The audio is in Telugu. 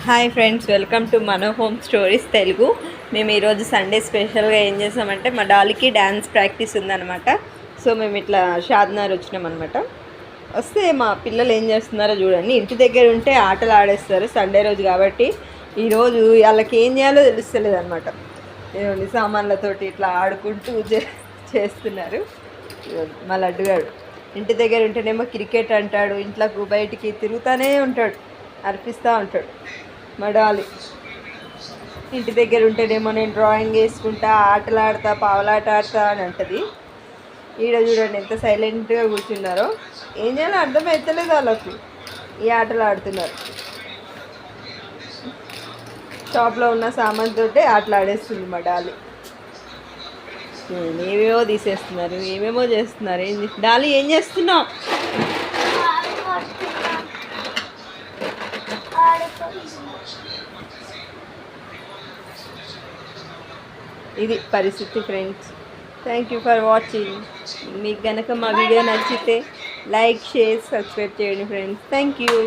హాయ్ ఫ్రెండ్స్, వెల్కమ్ టు మన హోమ్ స్టోరీస్ తెలుగు. మేము ఈరోజు సండే స్పెషల్గా ఏం చేసామంటే మా డాలీకి డ్యాన్స్ ప్రాక్టీస్ ఉందన్నమాట. సో మేము ఇట్లా షాద్నగర్ వచ్చినాం అనమాట. వస్తే మా పిల్లలు ఏం చేస్తున్నారో చూడండి. ఇంటి దగ్గర ఉంటే ఆటలు ఆడేస్తారు సండే రోజు కాబట్టి. ఈరోజు వాళ్ళకి ఏం చేయాలో తెలుస్తలేదు అనమాట. సామాన్లతోటి ఇట్లా ఆడుకుంటూ చేస్తున్నారు. మా లడ్డుగాడు ఇంటి దగ్గర ఉంటేనేమో క్రికెట్ అంటాడు, ఇంట్లోకి బయటికి తిరుగుతూనే ఉంటాడు, అర్పిస్తూ ఉంటాడు. మా డాలి ఇంటి దగ్గర ఉంటేనేమో నేను డ్రాయింగ్ వేసుకుంటా, ఆటలు ఆడతా, పావలాట ఆడతా అని అంటది. ఈడ చూడండి ఎంత సైలెంట్గా కూర్చున్నారో. ఏం చేయాలో అర్థమవుతలేదు వాళ్ళకు. ఈ ఆటలు ఆడుతున్నారు. షాప్లో ఉన్న సామాన్తోటే ఆటలు ఆడేస్తుంది మా డాలి. ఏమేమో తీసేస్తున్నారు, ఏమేమో చేస్తున్నారు. డాలి ఏం చేస్తున్నావు? ఇది పరిస్థితి friends. Thank you for watching. మీకు కనుక మా వీడియో నచ్చితే లైక్, షేర్, సబ్స్క్రైబ్ చేయండి ఫ్రెండ్స్. Thank you.